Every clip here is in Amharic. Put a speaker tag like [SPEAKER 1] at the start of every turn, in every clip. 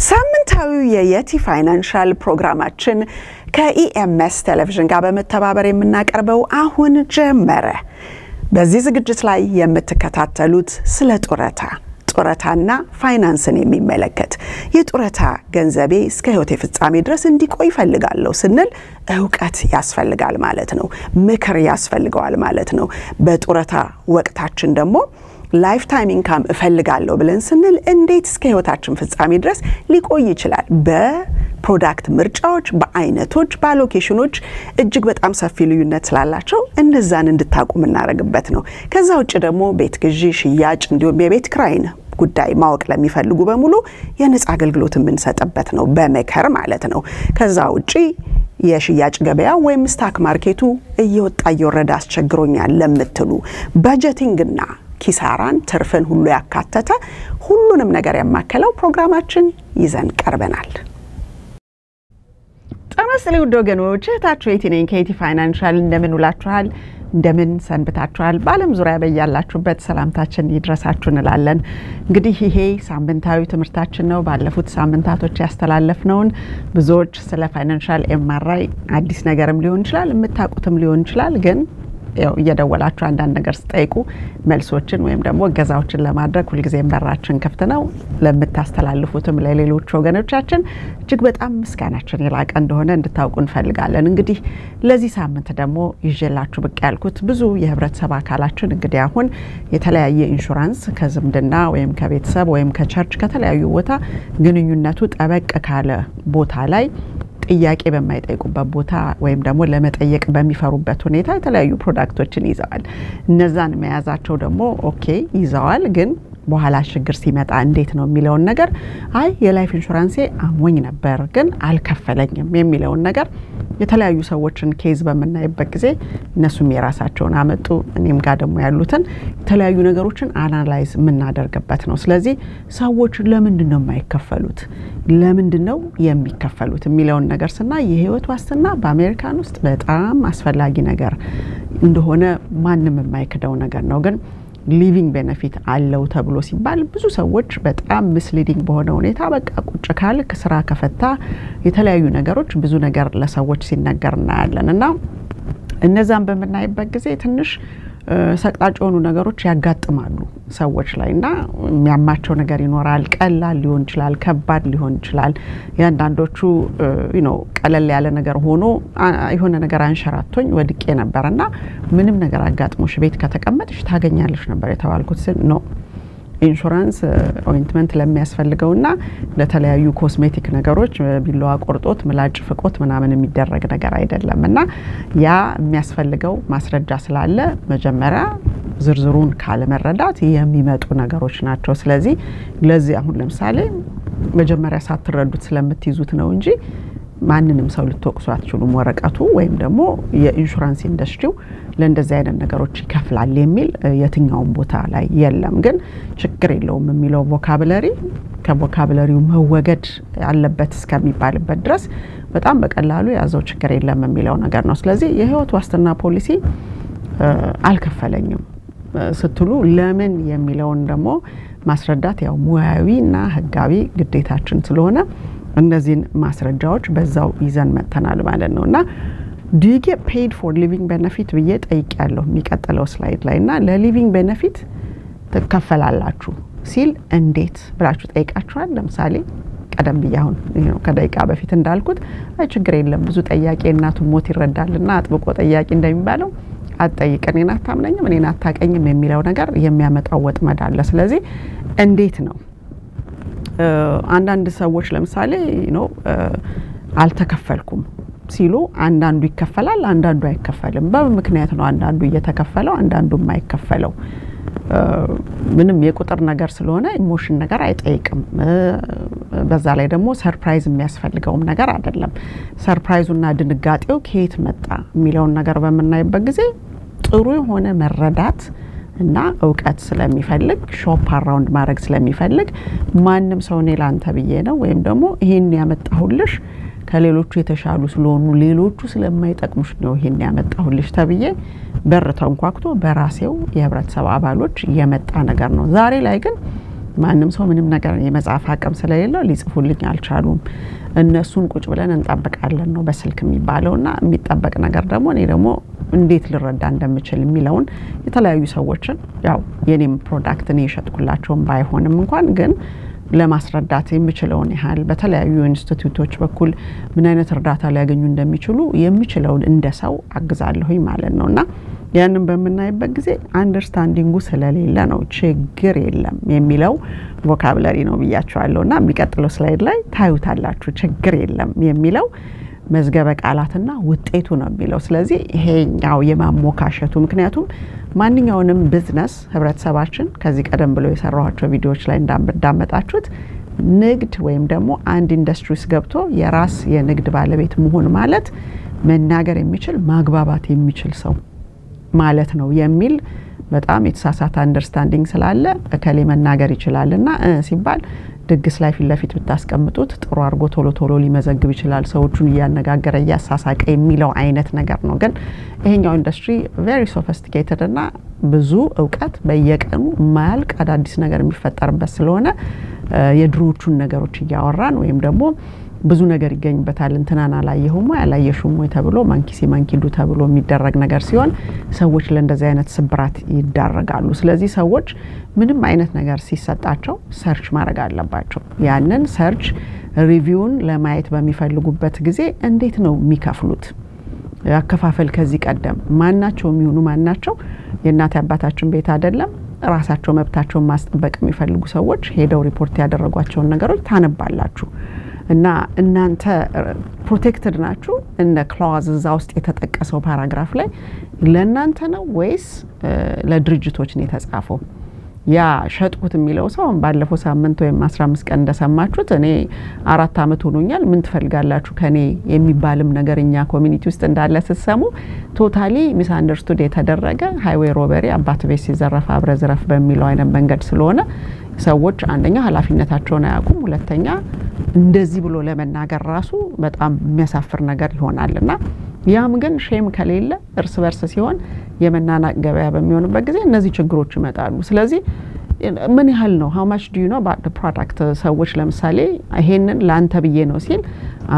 [SPEAKER 1] ሳምንታዊው የየቲ ፋይናንሻል ፕሮግራማችን ከኢኤምኤስ ቴሌቪዥን ጋር በመተባበር የምናቀርበው አሁን ጀመረ። በዚህ ዝግጅት ላይ የምትከታተሉት ስለ ጡረታና ፋይናንስን የሚመለከት የጡረታ ገንዘቤ እስከ ህይወቴ ፍጻሜ ድረስ እንዲቆይ ይፈልጋለሁ ስንል ዕውቀት ያስፈልጋል ማለት ነው። ምክር ያስፈልገዋል ማለት ነው። በጡረታ ወቅታችን ደግሞ ላይፍ ታይም ኢንካም እፈልጋለሁ ብለን ስንል እንዴት እስከ ህይወታችን ፍጻሜ ድረስ ሊቆይ ይችላል? በፕሮዳክት ምርጫዎች፣ በአይነቶች፣ በሎኬሽኖች እጅግ በጣም ሰፊ ልዩነት ስላላቸው እነዛን እንድታቁ እናረግበት ነው። ከዛ ውጭ ደግሞ ቤት ግዢ፣ ሽያጭ እንዲሁም የቤት ክራይን ጉዳይ ማወቅ ለሚፈልጉ በሙሉ የነጻ አገልግሎት የምንሰጥበት ነው፣ በመከር ማለት ነው። ከዛ ውጪ የሽያጭ ገበያ ወይም ስታክ ማርኬቱ እየወጣ እየወረደ አስቸግሮኛል ለምትሉ በጀቲንግና ኪሳራን ትርፍን ሁሉ ያካተተ ሁሉንም ነገር ያማከለው ፕሮግራማችን ይዘን ቀርበናል። ጤና ውድ ወገኖች፣ እህታችሁ የቲ ነኝ ከየቲ ፋይናንሻል። እንደምን ውላችኋል? እንደምን ሰንብታችኋል? በዓለም ዙሪያ በያላችሁበት ሰላምታችን ይድረሳችሁ እንላለን። እንግዲህ ይሄ ሳምንታዊ ትምህርታችን ነው። ባለፉት ሳምንታቶች ያስተላለፍነውን ብዙዎች ስለ ፋይናንሻል ኤምአርአይ አዲስ ነገርም ሊሆን ይችላል የምታውቁትም ሊሆን ይችላል ግን ያው እየደወላችሁ አንዳንድ ነገር ስጠይቁ መልሶችን ወይም ደግሞ ገዛዎችን ለማድረግ ሁልጊዜ በራችን ክፍት ነው። ለምታስተላልፉትም ለሌሎች ወገኖቻችን እጅግ በጣም ምስጋናችን የላቀ እንደሆነ እንድታውቁ እንፈልጋለን። እንግዲህ ለዚህ ሳምንት ደግሞ ይዤላችሁ ብቅ ያልኩት ብዙ የህብረተሰብ አካላችን እንግዲህ አሁን የተለያየ ኢንሹራንስ ከዝምድና ወይም ከቤተሰብ ወይም ከቸርች ከተለያዩ ቦታ ግንኙነቱ ጠበቅ ካለ ቦታ ላይ ጥያቄ በማይጠይቁበት ቦታ ወይም ደግሞ ለመጠየቅ በሚፈሩበት ሁኔታ የተለያዩ ፕሮዳክቶችን ይዘዋል። እነዛን መያዛቸው ደግሞ ኦኬ ይዘዋል፣ ግን በኋላ ችግር ሲመጣ እንዴት ነው የሚለውን ነገር የላይፍ ኢንሹራንሴ አሞኝ ነበር ግን አልከፈለኝም የሚለውን ነገር የተለያዩ ሰዎችን ኬዝ በመናይበት ጊዜ እነሱም የራሳቸውን አመጡ፣ እኔም ጋር ደግሞ ያሉትን የተለያዩ ነገሮችን አናላይዝ የምናደርግበት ነው። ስለዚህ ሰዎች ለምንድን ነው የማይከፈሉት፣ ለምንድን ነው የሚከፈሉት የሚለውን ነገር ስናይ የህይወት ዋስትና በአሜሪካን ውስጥ በጣም አስፈላጊ ነገር እንደሆነ ማንም የማይክደው ነገር ነው። ግን ሊቪንግ ቤኔፊት አለው ተብሎ ሲባል ብዙ ሰዎች በጣም ምስሊዲንግ በሆነ ሁኔታ በቃ ቁጭ ካልክ ስራ ከፈታ የተለያዩ ነገሮች ብዙ ነገር ለሰዎች ሲነገር እናያለን እና እነዛን በመናይበት ጊዜ ትንሽ ሰቅጣጭ የሆኑ ነገሮች ያጋጥማሉ ሰዎች ላይ እና የሚያማቸው ነገር ይኖራል። ቀላል ሊሆን ይችላል፣ ከባድ ሊሆን ይችላል። ያንዳንዶቹ ቀለል ያለ ነገር ሆኖ የሆነ ነገር አንሸራቶኝ ወድቄ ነበርና ምንም ነገር አጋጥሞሽ ቤት ከተቀመጥሽ ታገኛለሽ ነበር የተባልኩት ነው። ኢንሹራንስ ኦይንትመንት ለሚያስፈልገውና ለተለያዩ ኮስሜቲክ ነገሮች ቢላዋ ቆርጦት ምላጭ ፍቆት ምናምን የሚደረግ ነገር አይደለምና ያ የሚያስፈልገው ማስረጃ ስላለ መጀመሪያ ዝርዝሩን ካለ መረዳት የሚመጡ ነገሮች ናቸው። ስለዚህ ለዚህ አሁን ለምሳሌ መጀመሪያ ሳትረዱት ስለምትይዙት ነው እንጂ ማንንም ሰው ልትወቅሱ አትችሉም። ወረቀቱ ወይም ደግሞ የኢንሹራንስ ኢንዱስትሪው ለእንደዚህ አይነት ነገሮች ይከፍላል የሚል የትኛውም ቦታ ላይ የለም። ግን ችግር የለውም የሚለው ቮካብለሪ ከቮካብለሪው መወገድ ያለበት እስከሚባልበት ድረስ በጣም በቀላሉ ያዘው ችግር የለም የሚለው ነገር ነው። ስለዚህ የህይወት ዋስትና ፖሊሲ አልከፈለኝም ስትሉ ለምን የሚለውን ደግሞ ማስረዳት ያው ሙያዊና ህጋዊ ግዴታችን ስለሆነ እነዚህን ማስረጃዎች በዛው ይዘን መተናል ማለት ነውና do you get paid for living benefit ብዬ ጠይቄያለሁ የሚቀጥለው ስላይድ ላይ እና ለሊቪንግ ቤኔፊት ተከፈላላችሁ ሲል እንዴት ብላችሁ ጠይቃችኋል። ለምሳሌ ቀደም ብያውን ከደቂቃ በፊት እንዳልኩት ችግር የለም ብዙ ጠያቂ እናቱ ሞት ይረዳልና አጥብቆ ጠያቂ እንደሚባለው አትጠይቀኝ እኔን አታምነኝም እኔን አታቀኝም የሚለው ነገር የሚያመጣው ወጥመድ አለ። ስለዚህ እንዴት ነው አንዳንድ ሰዎች ለምሳሌ አልተከፈልኩም ሲሉ አንዳንዱ ይከፈላል አንዳንዱ አይከፈልም። በምክንያት ነው አንዳንዱ እየተከፈለው አንዳንዱ የማይከፈለው። ምንም የቁጥር ነገር ስለሆነ ኢሞሽን ነገር አይጠይቅም። በዛ ላይ ደግሞ ሰርፕራይዝ የሚያስፈልገውም ነገር አይደለም። ሰርፕራይዙና ድንጋጤው ከየት መጣ የሚለውን ነገር በመናይበት ጊዜ ጥሩ የሆነ መረዳት እና ዕውቀት ስለሚፈልግ ሾፕ አራውንድ ማድረግ ስለሚፈልግ ማንም ሰው እኔ ላንተ ብዬ ነው ወይም ደግሞ ይሄን ያመጣሁልሽ ከሌሎቹ የተሻሉ ስለሆኑ ሌሎቹ ስለማይጠቅሙሽ ነው ይሄን ያመጣሁልሽ ተብዬ በር ተንኳክቶ በራሴው የህብረተሰብ አባሎች የመጣ ነገር ነው። ዛሬ ላይ ግን ማንም ሰው ምንም ነገር የመጻፍ አቅም ስለሌለው ሊጽፉልኝ አልቻሉም እነሱን ቁጭ ብለን እንጠብቃለን ነው በስልክ የሚባለውና የሚጠበቅ ነገር ደግሞ እኔ ደግሞ እንዴት ልረዳ እንደምችል የሚለውን የተለያዩ ሰዎችን ያው የኔም ፕሮዳክት እኔ የሸጥኩላቸውም ባይሆንም እንኳን ግን ለማስረዳት የሚችለውን ያህል በተለያዩ ኢንስቲትዩቶች በኩል ምን አይነት እርዳታ ሊያገኙ እንደሚችሉ የሚችለውን እንደሰው አግዛለሁኝ ማለት ነውና ያንን በመናይበት ጊዜ አንደርስታንዲንጉ ስለሌለ ነው ችግር የለም የሚለው ቮካብላሪ ነው ብያቸዋለሁና የሚቀጥለው ስላይድ ላይ ታዩታላችሁ ችግር የለም የሚለው መዝገበ ቃላትና ውጤቱ ነው የሚለው ስለዚህ ይሄኛው የማሞካሸቱ ምክንያቱም ማንኛውንም ቢዝነስ ህብረተሰባችን ከዚህ ቀደም ብሎ የሰራኋቸው ቪዲዮዎች ላይ እንዳመጣችሁት ንግድ ወይም ደግሞ አንድ ኢንዱስትሪ ውስጥ ገብቶ የራስ የንግድ ባለቤት መሆን ማለት መናገር የሚችል ማግባባት የሚችል ሰው ማለት ነው የሚል በጣም የተሳሳተ አንደርስታንዲንግ ስላለ እከሌ መናገር ይችላልና ሲባል ድግስ ላይ ፊት ለፊት ብታስቀምጡት ጥሩ አርጎ ቶሎ ቶሎ ሊመዘግብ ይችላል ሰዎቹን ያነጋገረ ያሳሳቀ የሚለው አይነት ነገር ነው ግን ይሄኛው ኢንዱስትሪ very sophisticated እና ብዙ ዕውቀት በየቀኑ ማያልቅ አዳዲስ ነገር የሚፈጠርበት ስለሆነ የድሮቹን ነገሮች ያወራን ወይም ደግሞ ብዙ ነገር ይገኝበታል እንትናና ላይየሁም ያላየሹም ወይ ተብሎ ማንኪሲ ማንኪዱ ተብሎ የሚደረግ ነገር ሲሆን ሰዎች ለእንደዚህ አይነት ስብራት ይዳረጋሉ ስለዚህ ሰዎች ምንም አይነት ነገር ሲሰጣቸው ሰርች ማድረግ አለባቸው ያንን ሰርች ሪቪውን ለማየት በሚፈልጉበት ጊዜ እንዴት ነው የሚከፍሉት አከፋፈል ከዚህ ቀደም ማናቸው የሚሆኑ ማናቸው የእናት አባታችን ቤት አይደለም ራሳቸው መብታቸውን ማስጠበቅ የሚፈልጉ ሰዎች ሄደው ሪፖርት ያደረጓቸው ነገሮች ታነባላችሁ እና እናንተ ፕሮቴክትድ ናችሁ እንደ ክላውዝ እዛ ውስጥ የተጠቀሰው ፓራግራፍ ላይ ለእናንተ ነው ወይስ ለድርጅቶች ነው የተጻፈው ያ ሸጥኩት የሚለው ሰው ባለፈው ሳምንት ወይም 15 ቀን እንደሰማችሁት እኔ 4 አመት ሆኖኛል ምን ትፈልጋላችሁ ከኔ የሚባልም ነገርኛ ኮሚኒቲ ውስጥ እንዳለ ተሰሙ ቶታሊ ሚስ አንደርስቱድ የተደረገ ሃይዌይ ሮበሪ አባት ቤት ሲዘረፍ አብረ ዝረፍ በሚለው አይነት መንገድ ስለሆነ ሰዎች አንደኛ ኃላፊነታቸውን አያውቁም ሁለተኛ እንደዚህ ብሎ ለመናገር ራሱ በጣም የሚያሳፍር ነገር ይሆናልና ያም ግን ሼም ከሌለ እርስ በርስ ሲሆን የመናናቅ ገበያ በሚሆንበት ጊዜ እነዚህ ችግሮች ይመጣሉ ስለዚህ ምን ያህል ነው how much do you know about the product ሰዎች ለምሳሌ ይሄንን ላንተ ብዬ ነው ሲል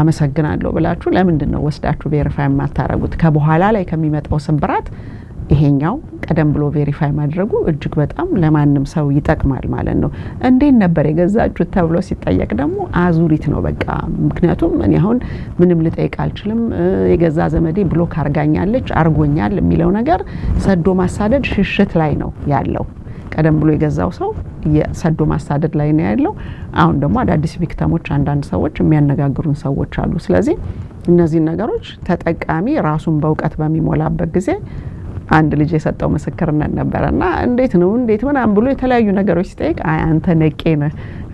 [SPEAKER 1] አመሰግናለሁ ብላችሁ ለምንድን ነው ወስዳችሁ ቬሪፋይ ማታረጉት ከበኋላ ላይ ከሚመጣው ስብራት ይሄኛው ቀደም ብሎ ቬሪፋይ ማድረጉ እጅግ በጣም ለማንም ሰው ይጠቅማል ማለት ነው እንዴት ነበር የገዛችሁት ተብሎ ሲጠየቅ ደግሞ አዙሪት ነው በቃ ምክንያቱም እኔ አሁን ምንም ልጠይቅ አልችልም የገዛ ዘመዴ ብሎክ አርጋኛለች አርጎኛል የሚለው ነገር ሰዶ ማሳደድ ሽሽት ላይ ነው ያለው ቀደም ብሎ የገዛው ሰው የሰዶ ማሳደድ ላይ ነው ያለው አሁን ደግሞ አዳዲስ ቪክቲሞች አንዳንድ ሰዎች የሚያነጋግሩን ሰዎች አሉ ስለዚህ እነዚህ ነገሮች ተጠቃሚ ራሱን በእውቀት በሚሞላበት ጊዜ አንድ ልጅ የሰጠው ምስክርነት ነበርና እንዴት ነው እንዴት ምናም ብሎ የተለያዩ ነገሮች ሲጠይቅ አይ አንተ ነቄነ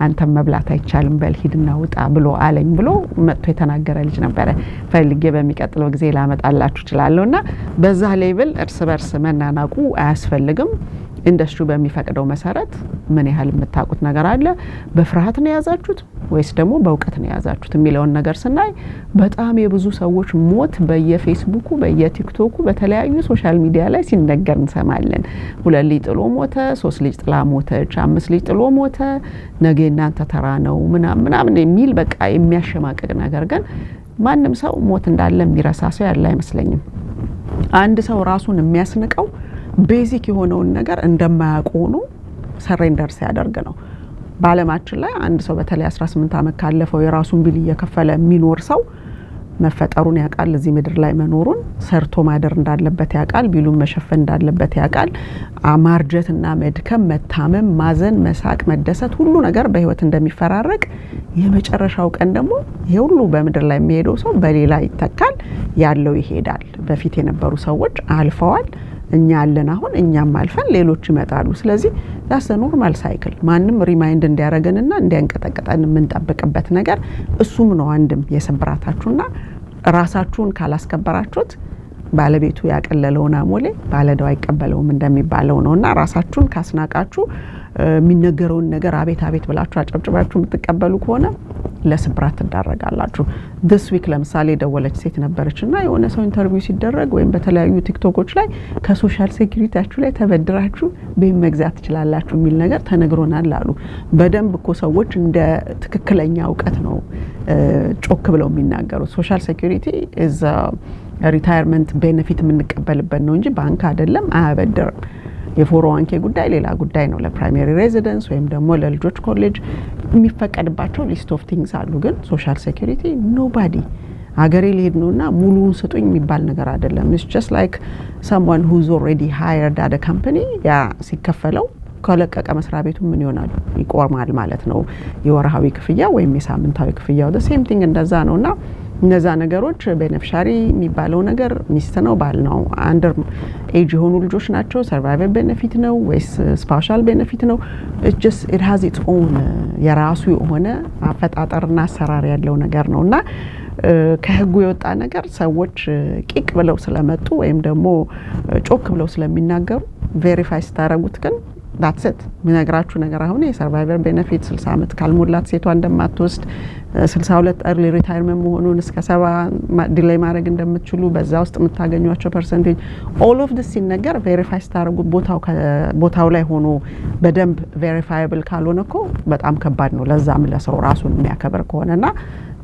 [SPEAKER 1] አንተ መብላት አይቻልም በልሂድና ውጣ ብሎ አለኝ ብሎ መጥቶ የተናገረ ልጅ ነበር ፈልጌ በሚቀጥለው ጊዜ ላመጣላችሁ ይችላልውና በዛ ሌቭል እርስ በርስ መናናቁ አያስፈልግም ኢንዱስትሪ በሚፈቅደው መሰረት ምን ያህል የምታውቁት ነገር አለ በፍርሃት ነው ያዛችሁት ወይስ ደግሞ በእውቀት ነው ያዛችሁት የሚለውን ነገር ስናይ በጣም የብዙ ሰዎች ሞት በየፌስቡኩ በየቲክቶኩ በተለያዩ ሶሻል ሚዲያ ላይ ሲነገር እንሰማለን 2 ልጅ ጥሎ ሞተ 3 ልጅ ጥላ ሞተች 5 ልጅ ጥሎ ሞተ ነገ እናንተ ተራ ነው ምናምን የሚል በቃ የሚያሸማቅቅ ነገር ግን ማንም ሰው ሞት እንዳለ የሚረሳ ሰው ያለ አይመስለኝም አንድ ሰው ራሱን የሚያስንቀው ቤዚክ የሆነውን ነገር እንደማያቆኑ ሰሬንደር ሲያደርግ ነው ባለማችን ላይ አንድ ሰው በተለይ 18 አመት ካለፈው የራሱን ቢል እየከፈለ የሚኖር ሰው መፈጠሩን ያቃል እዚህ ምድር ላይ መኖሩን ሰርቶ ማደር እንዳለበት ያቃል ቢሉን መሸፈን እንዳለበት ያቃል አማርጀትና መድከም መታመም ማዘን መሳቅ መደሰት ሁሉ ነገር በህይወት እንደሚፈራረቅ የመጨረሻው ቀን ደግሞ ይሁሉ በምድር ላይ የሚሄደው ሰው በሌላ ይተካል ያለው ይሄዳል በፊት የነበሩ ሰዎች አልፈዋል እኛ ያለን አሁን እኛም አልፈን ሌሎች ይመጣሉ ስለዚህ that's a normal cycle ማንንም ሪማይንድ እንዲያረጋግንና እንዲያንቀጠቀጠን የምንጠብቅበት ነገር እሱም ነው አንድም የሰብራታችሁና ራሳችሁን ካላስከበራችሁት ባለቤቱ ያቀለለውና ሞሌ ባለዳው አይቀበለውም እንደሚባለው ነውና ራሳችሁን ካስናቃችሁ የሚነገረውን ነገር አቤት አቤት ብላችሁ አጨብጭባችሁ የምትቀበሉ ከሆነ ለስብራት ተዳረጋላችሁ this week ለምሳሌ ደወለች ሴት ነበረችና የሆነ ሰው ኢንተርቪው ሲደረግ ወይም በተለያዩ ቲክቶኮች ላይ ከሶሻል ሴኩሪቲያችሁ ላይ ተበድራችሁ ቤት መግዛት ትችላላችሁ የሚል ነገር ተነግሮናል አሉ በደንብ እኮ ሰዎች እንደ ትክክለኛ ዕውቀት ነው ጮክ ብለው የሚናገሩት ሶሻል ሴኩሪቲ is ሪታየርመንት ቤኔፊት የምንቀበልበት ነው እንጂ ባንክ አይደለም አያበድርም የፎሮዋንኬ ጉዳይ ሌላ ጉዳይ ነው ለፕራይመሪ ሬዚደንስ ወይም ደግሞ ለልጆች ኮሌጅ የሚፈቀድባቸው ሊስት ኦፍ ቲንግስ አሉ ግን ሶሻል ሴኩሪቲ ኖባዲ አገሬ ሊሄድ ነውና ሙሉውን ስጡኝ የሚባል ነገር አይደለም it's just like someone who's already hired at a company ያ ሲከፈለው ከለቀቀ መስሪያ ቤቱ ምን ይሆናል ይቆርማል ማለት ነው የወርሃዊ ክፍያ ወይም የሳምንታዊ ክፍያው the same thing እንደዛ ነውና እነዛ ነገሮች ቤኔፊሻሪ የሚባለው ነገር ሚስት ነው ባል ነው አንደር ኤጅ የሆኑ ልጆች ናቸው ሰርቫይቨል ቤኔፊት ነው ወይስ ስፔሻል ቤኔፊት ነው it has its own የራሱ የሆነ አፈጣጠርና አሰራር ያለው ነገር ነውና ከህጉ የወጣ ነገር ሰዎች ቂቅ ብለው ስለመጡ ወይም ደግሞ ጮክ ብለው ስለሚናገሩ ቬሪፋይ ስታረጉት ግን that's it ምነግራችሁ ነገር አሁን የሰርቫይቨር ቤኔፊት 60 አመት ካልሞላት ሴቷ እንደማትወስድ 62 early retirement መሆኑን እስከ 70 ዲሌይ ማድረግ እንደምትችሉ በዛ ውስጥ የምታገኙአቸው ፐርሰንቴጅ all of this ሲነገር ቬሪፋይ ስታረጉት ቦታው ላይ ሆኖ በደንብ ቬሪፋያብል ካልሆነኮ በጣም ከባድ ነው ለዛም ለሰው ራሱን የሚያከብር ከሆነና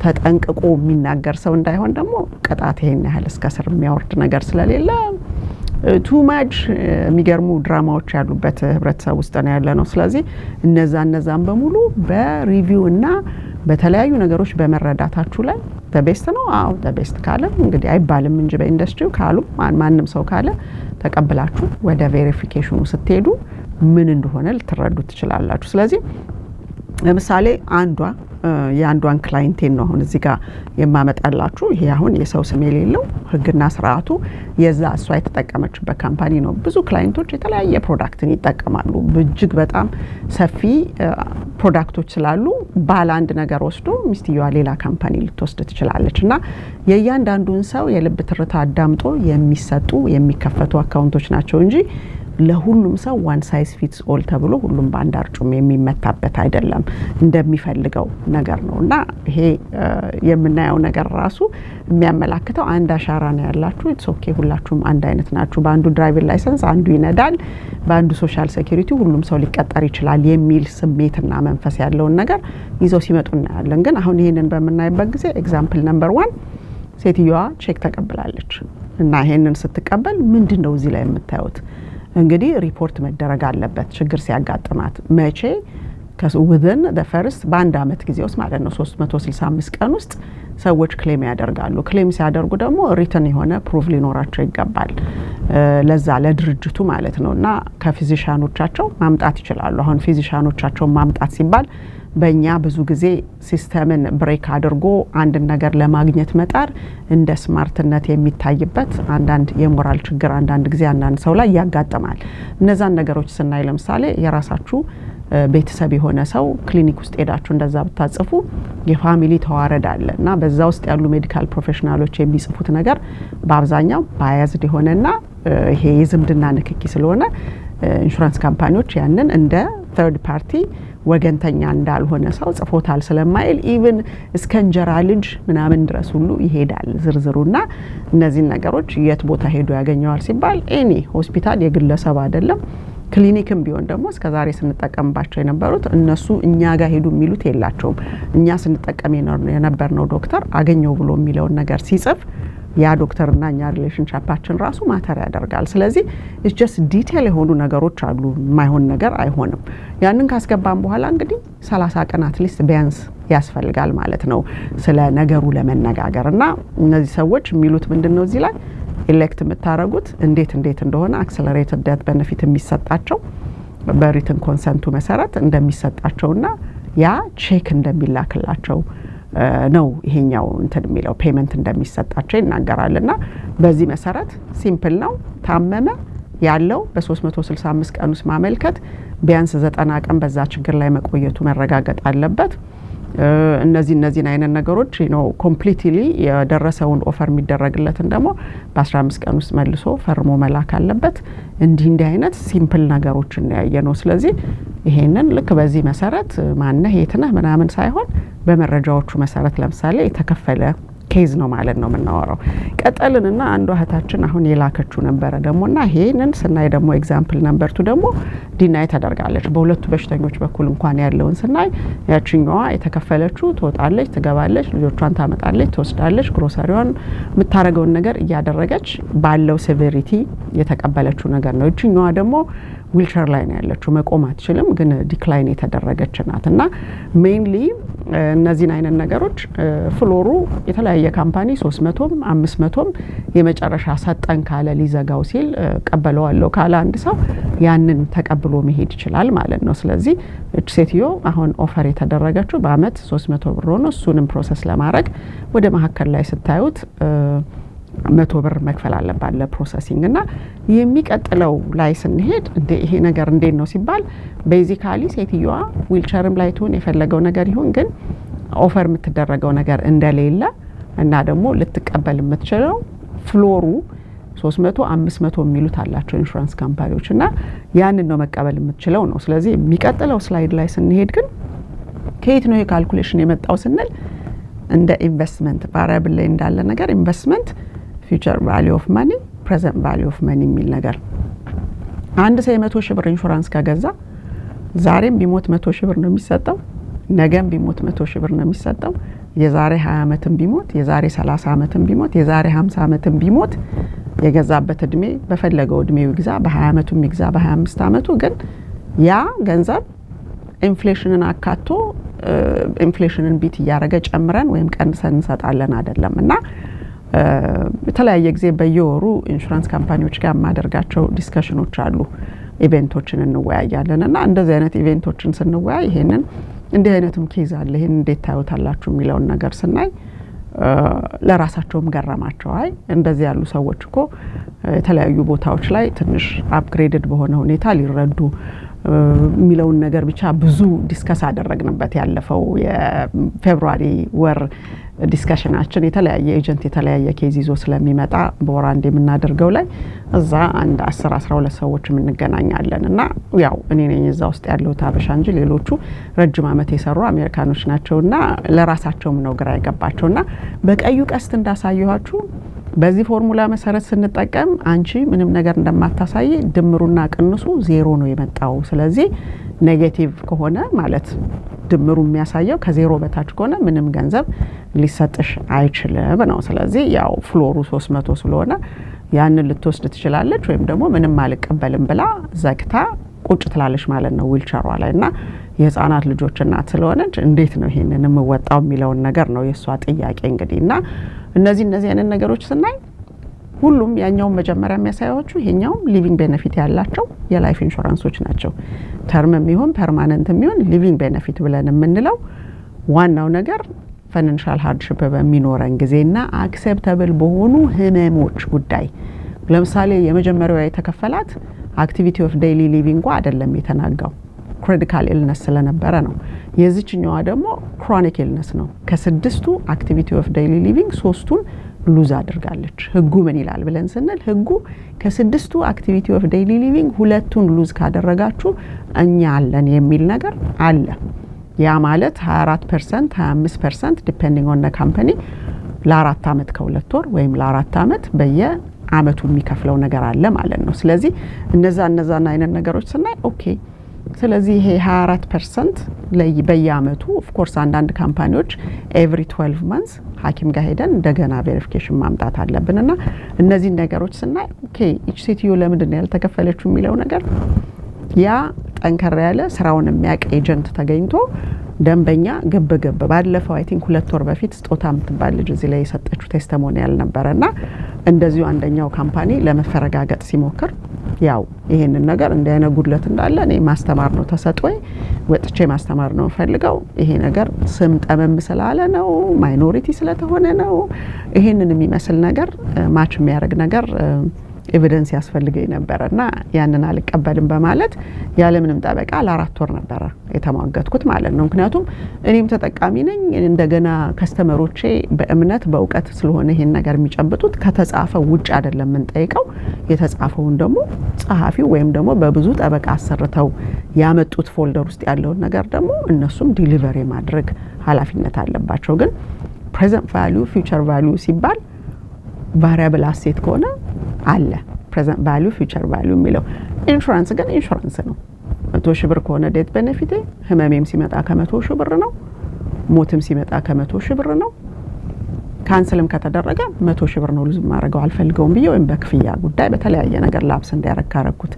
[SPEAKER 1] ተጠንቅቆ የሚናገር ሰው እንዳይሆን ደግሞ ቅጣት ይሄን ያህል እስከ ስር የሚያወርድ ነገር ስለሌለ too much የሚገርሙ ድራማዎች ያሉበት ህብረተሰብ ውስጥ ነው ያለ ነው ስለዚህ እነዛን በሙሉ በሪቪው እና በተለያዩ ነገሮች በመረዳታችሁ ላይ በቤስት ነው አው በቤስት ካለ እንግዲህ አይባልም እንጂ በኢንደስትሪው ካሉ ማንንም ሰው ካለ ተቀበላችሁ ወደ ቬሪፊኬሽኑ ስትሄዱ ምን እንደሆነ ልትረዱ ትችላላችሁ ስለዚህ ለምሳሌ የአንዷን ክላይንቴን ነው አሁን እዚህ ጋር የማመጣላችሁ ይሄ አሁን የሰው ስም የሌለው ህግና ስርዓቱ የዛ እሷ የተጠቀመችበት ካምፓኒ ነው ብዙ ክላይንቶች የተለያየ ፕሮዳክትን ይጠቀማሉ እጅግ በጣም ሰፊ ፕሮዳክቶች ስላሉ ባለ አንድ ነገር ወስዶ ሚስትየዋ ሌላ ካምፓኒ ልትወስድ ትችላለችና የእያንዳንዱን ሰው የልብ ትርታ አዳምጦ የሚሰጡ የሚከፈቱ አካውንቶች ናቸው እንጂ ለሁሉም ሰው one size fits all ተብሎ ሁሉም ባንድ አርጩም የሚመታበት አይደለም እንደሚፈልገው ነገር ነውና ይሄ የምናየው ነገር ራሱ የሚያመላክተው አንድ አሻራ ነው ያላችሁ it's okay ሁላችሁም አንድ አይነት ናችሁ በአንዱ ድራይቪንግ ላይሰንስ አንዱ ይነዳል በአንዱ ሶሻል ሴኩሪቲ ሁሉም ሰው ሊቀጠር ይችላል የሚል ስሜትና መንፈስ ያለው ነገር ይዘው ሲመጡና ያለን ግን አሁን ይሄንን በመናይበት ጊዜ ኤግዛምፕል ነምበር 1 ሴትዮዋ ቼክ ተቀበላለች እና ይሄንን ስትቀበል ምንድነው እዚህ ላይ የምታዩት እንግዲህ ሪፖርት መደረግ አለበት ችግር ሲያጋጥማት መቼ within the first በአንድ አመት ጊዜ ውስጥ ማለት ነው 365 ቀን ውስጥ ሰዎች ክሌም ያደርጋሉ ክሌም ሲያደርጉ ደግሞ ሪተን የሆነ ፕሩፍ ሊኖራቸው ይገባል ለዛ ለድርጅቱ ማለት ነውና ከፊዚሻኖቻቸው ማምጣት ይችላሉ አሁን ፊዚሻኖቻቸው ማምጣት ሲባል በእኛ ብዙ ጊዜ ሲስተምን ብሬክ አድርጎ አንድ ነገር ለማግኘት መጣር እንደ ስማርትነት የሚታይበት አንዳንድ የሞራል ችግር አንዳንድ ጊዜ አንዳንድ ሰው ላይ ያጋጥማል እነዛን ነገሮች ስናይ ለምሳሌ የራሳችሁ ቤተሰብ የሆነ ሰው ክሊኒክ ውስጥ ሄዳችሁ እንደዛ ብታጽፉ የፋሚሊ ተዋረድ አለና በዛ ውስጥ ያሉ ሜዲካል ፕሮፌሽናሎች የሚጽፉት ነገር በአብዛኛው ባያዝድ የሆነና ይሄ የዝምድና ንክኪ ስለሆነ ኢንሹራንስ ካምፓኒዎች ያንን እንደ third party ወገንተኛ እንዳልሆነ ሰው ጽፎታል ስለማይል ኢቭን እስከ እንጀራ ልጅ ምናምን ድረስ ሁሉ ይሄዳል ዝርዝሩና እነዚህ ነገሮች የት ቦታ ሄዶ ያገኘዋል ሲባል ኤኒ ሆስፒታል የግለሰብ አይደለም ክሊኒክም ቢሆን ደግሞ እስከዛሬ ስንጠቀምባቸው የነበሩት እነሱ እኛ ጋር ሄዱ የሚሉት የላቸውም እኛ ስንጠቀም የነበርነው ዶክተር አገኘው ብሎ የሚለው ነገር ሲጽፍ ያ ዶክተርና እኛ ሪሌሽንሺፓችን ራሱ ማተር ያደርጋል ስለዚህ it's just ዲቴል የሆኑ ነገሮች አሉ ማይሆን ነገር አይሆንም ያንን ካስገባን በኋላ እንግዲህ 30 ቀን አትሊስት ቢያንስ ያስፈልጋል ማለት ነው ስለ ነገሩ ለመነጋገርና እነዚህ ሰዎች የሚሉት ምንድነው እዚህ ላይ ኤሌክት የምታረጉት እንዴት እንደሆነ አክሰለሬትድ ዴት ቤኔፊት የሚሰጣቸው በሪትን ኮንሰንቱ መሰረት እንደሚሰጣቸውና ያ ቼክ እንደሚላክላቸው ነው ይሄኛው እንትን የሚለው ፔመንት እንደሚሰጣቸው ይናገራልና በዚህ መሰረት ሲምፕል ነው ታመመ ያለው በ365 ቀን ውስጥ ማመልከት ቢያንስ 90 ቀን በዛ ችግር ላይ መቆየቱ መረጋገጥ አለበት እነዚህ አይነት ነገሮች ኮምፕሊትሊ የደረሰውን ኦፈር የሚደረግለትን ደግሞ በ15 ቀን ውስጥ መልሶ ፈርሞ መላክ አለበት እንዲህ አይነት ሲምፕል ነገሮችን ያያየነው ስለዚህ ይሄንን ልክ በዚህ መሰረት ማነህ የትነህ ምናምን ሳይሆን በመረጃዎቹ መሰረት ለምሳሌ የተከፈለ ኬዝ ነው ማለት ነው የምናወራው። ቀጠልንና አንዷ እህታችን አሁን የላከችው ነበረ ደሞና ይሄንን ስናይ ደግሞ ኤግዛምፕል ነምበር 2 ደግሞ ዲናይ ተደርጋለች። በሁለቱ በሽተኞች በኩል እንኳን ያለውን ስናይ ያቺኛዋ የተከፈለችው ትወጣለች፣ ትገባለች፣ ልጆቿን ታመጣለች፣ ትወስዳለች፣ ግሮሰሪዋን የምታረገውን ነገር እያደረገች ባለው ሴቨሪቲ የተቀበለችው ነገር ነው። እቺኛዋ ደግሞ ዊልቸር ላይ ነው ያለችው፣ መቆም አትችልም፣ ግን ዲክላይን የተደረገች ናትና ሜንሊ እነዚህን አይነት ነገሮች ፍሎሩ የተለያየ ካምፓኒ 300ም 500ም የመጨረሻ ሰጠን ካለ ሊዘጋው ሲል ቀበለዋለሁ ካለ አንድ ሰው ያንን ተቀብሎ መሄድ ይችላል ማለት ነው። ስለዚህ እቺ ሴትዮ አሁን ኦፈር የተደረገችው በአመት 300 ብር ነው። እሱንም ፕሮሰስ ለማድረግ ወደ መሀከል ላይ ስታዩት 100 ብር መክፈል አለባት ለፕሮሰሲንግ እና የሚቀጥለው ላይ ስንሄድ ይሄ ነገር እንዴት ነው ሲባል ቤዚካሊ ሴትዮዋ ዊልቸርም ላይ ትሆን የፈለገው ነገር ይሁን ግን ኦፈር የምትደረገው ነገር እንደሌለ እና ደግሞ ልትቀበል የምትችለው ፍሎሩ 300 500 የሚሉት አላቸው ኢንሹራንስ ካምፓኒዎች እና ያንን ነው መቀበል የምትችለው ነው። ስለዚህ የሚቀጥለው ስላይድ ላይ ስንሄድ ግን ከየት ነው የካልኩሌሽን የመጣው ስንል እንደ ኢንቨስትመንት ቫሪያብል ላይ እንዳለ ነገር ኢንቨስትመንት future value of money present value of money የሚል ነገር አንድ ሰው 100 ሺህ ብር ኢንሹራንስ ከገዛ ዛሬም ቢሞት 100 ሺህ ብር ነው የሚሰጠው፣ ነገም ቢሞት 100 ሺህ ብር ነው የሚሰጠው። የዛሬ 20 አመትም ቢሞት፣ የዛሬ 30 አመትም ቢሞት፣ የዛሬ 50 አመትም ቢሞት የገዛበት እድሜ በፈለገው እድሜው ይግዛ፣ በ20 አመቱም ይግዛ፣ በ25 አመቱ ግን ያ ገንዘብ ኢንፍሌሽንን አካቶ ኢንፍሌሽንን ቢት እያደረገ ጨምረን ወይም ቀንሰን እንሰጣለን አይደለም እና የተለያየ ጊዜ በየወሩ ኢንሹራንስ ካምፓኒዎች ጋር ማደርጋቸው ዲስከሽኖች አሉ። ኢቨንቶችን እንወያያለን እና እንደዚህ አይነት ኢቨንቶችን ስንወያይ ይሄንን እንዲህ አይነትም ኬዝ አለ ይሄን እንዴት ታዩታላችሁ የሚለውን ነገር ስናይ ለራሳቸውም ገረማቸው። አይ እንደዚህ ያሉ ሰዎች እኮ የተለያዩ ቦታዎች ላይ ትንሽ አፕግሬድድ በሆነ ሁኔታ ሊረዱ የሚለውን ነገር ብቻ ብዙ ዲስከስ አደረግንበት ያለፈው የፌብሩዋሪ ወር ዲስከሽናችን የተለያየ ኤጀንት የተለያየ ኬዝ ይዞ ስለሚመጣ በወር አንድ የምናደርገው ላይ እዛ አንድ 10-12 ሰዎች እንገናኛለን እና ያው እኔ ነኝ እዛ ውስጥ ያለው ታበሻ እንጂ ሌሎቹ ረጅም አመት የሰሩ አሜሪካኖች ናቸውና ለራሳቸውም ነው ግራ የገባቸውና በቀዩ ቀስት እንዳሳየኋችሁ በዚህ ፎርሙላ መሰረት ስንጠቀም አንቺ ምንም ነገር እንደማታሳይ ድምሩና ቅንሱ ዜሮ ነው የመጣው። ስለዚህ ኔጌቲቭ ከሆነ ማለት ድምሩ የሚያሳየው ከዜሮ በታች ከሆነ ምንም ገንዘብ ሊሰጥሽ አይችልም ነው። ስለዚህ ያው ፍሎሩ 300 ስለሆነ ያንን ልትወስድ ትችላለች ወይም ደግሞ ምንም አልቀበልም ብላ ዘግታ ቁጭ ትላለች ማለት ነው ዊልቸሯ ላይና የህፃናት ልጆች እናት ስለሆነች እንዴት ነው ይሄንን የምወጣው የሚለውን ነገር ነው የሷ ጥያቄ እንግዲህና እነዚህ አይነት ነገሮች ስናይ ሁሉም ያኛው መጀመሪያ የሚያሳያችሁ ይሄኛው ሊቪንግ ቤኔፊት ያላቸው የላይፍ ኢንሹራንሶች ናቸው። ተርምም ይሁን ፐርማነንትም ይሁን ሊቪንግ ቤኔፊት ብለን የምንለው ዋናው ነገር ፋይናንሻል ሃርድሺፕ በሚኖረን ጊዜና አክሴፕተብል በሆኑ ህመሞች ጉዳይ ለምሳሌ የመጀመሪያው የተከፈላት አክቲቪቲ ኦፍ ዴይሊ ሊቪንግ አይደለም የተናጋው ክሪቲካል ኢልነስ ስለነበረ ነው። የዚህኛዋ ደግሞ ክሮኒክ ኢልነስ ነው። ከስድስቱ አክቲቪቲ ኦፍ ዴይሊ ሊቪንግ ሶስቱን ሉዝ አድርጋለች። ህጉ ምን ይላል ብለን ስንል ህጉ ከስድስቱ አክቲቪቲ ኦፍ ዴይሊ ሊቪንግ ሁለቱን ሉዝ ካደረጋችሁ እኛ አለን የሚል ነገር አለ። ያ ማለት 24% 25% ዲፔንዲንግ ኦን ዘ ካምፓኒ ለአራት አመት ከሁለት ወር ወይም ለአራት አመት በየአመቱ የሚከፍለው ነገር አለ ማለት ነው። ስለዚህ እነዛና አይነት ነገሮች ስናይ ኦኬ ስለዚህ ይሄ 24% በየአመቱ ኦፍ ኮርስ አንዳንድ ካምፓኒዎች ኤቭሪ 12 months ሐኪም ጋር ሄደን እንደገና ቬሪፊኬሽን ማምጣት አለብንና እነዚህ ነገሮች ስናይ ኦኬ እቺ ሴትዮ ለምንድን ነው ያልተከፈለችው የሚለው ነገር ያ ጠንከር ያለ ስራውን የሚያቅ ኤጀንት ተገኝቶ ደንበኛ ገበገበ ባለፈው አይ ቲንክ 2 ወር በፊት ስጦታ የምትባል ልጅ እዚህ ላይ የሰጠችው ቴስቲሞኒያል ነበርና እንደዚሁ አንደኛው ካምፓኒ ለመፈረጋገጥ ሲሞክር ያው ይሄንን ነገር እንደያነ ጉድለት እንዳለ እኔ ማስተማር ነው ተሰጥቶኝ ወጥቼ ማስተማር ነው ፈልገው ይሄ ነገር ስም ጠመም ስላለ ነው ማይኖሪቲ ስለተሆነ ነው ይሄንን የሚመስል ነገር ማች የሚያደርግ ነገር ኤቪደንስ ያስፈልገኝ ነበርና ያንን አልቀበልም በማለት ያለምንም ጠበቃ ለ4 ወር ነበር የተሟገትኩት ማለት ነው ምክንያቱም እኔም ተጠቃሚ ነኝ እንደገና ከስተመሮቼ በእምነት በእውቀት ስለሆነ ይሄን ነገር የሚጨብጡት ከተጻፈው ውጭ አይደለም ምን ጠይቀው የተጻፈውን ደግሞ ጸሐፊው ወይም ደግሞ በብዙ ጠበቃ አሰርተው ያመጡት ፎልደር ውስጥ ያለውን ነገር ደግሞ እነሱም ዲሊቨሪ ማድረግ ኃላፊነት አለባቸው ግን present value future value ሲባል variable asset ከሆነ አለ present value future value የሚለው ኢንሹራንስ ግን ኢንሹራንስ ነው 100,000 ብር ከሆነ ዴት ቤኔፊት ህመሜም ሲመጣ ከ100,000 ብር ነው ሞትም ሲመጣ ከ100,000 ብር ነው ካንሰልም ከተደረገ 100,000 ብር ነው ልዝ ማድረገው አልፈልገውም ብዬ ወይም በክፍያ ጉዳይ በተለያየ ነገር ላፕስ እንዲያረካረኩት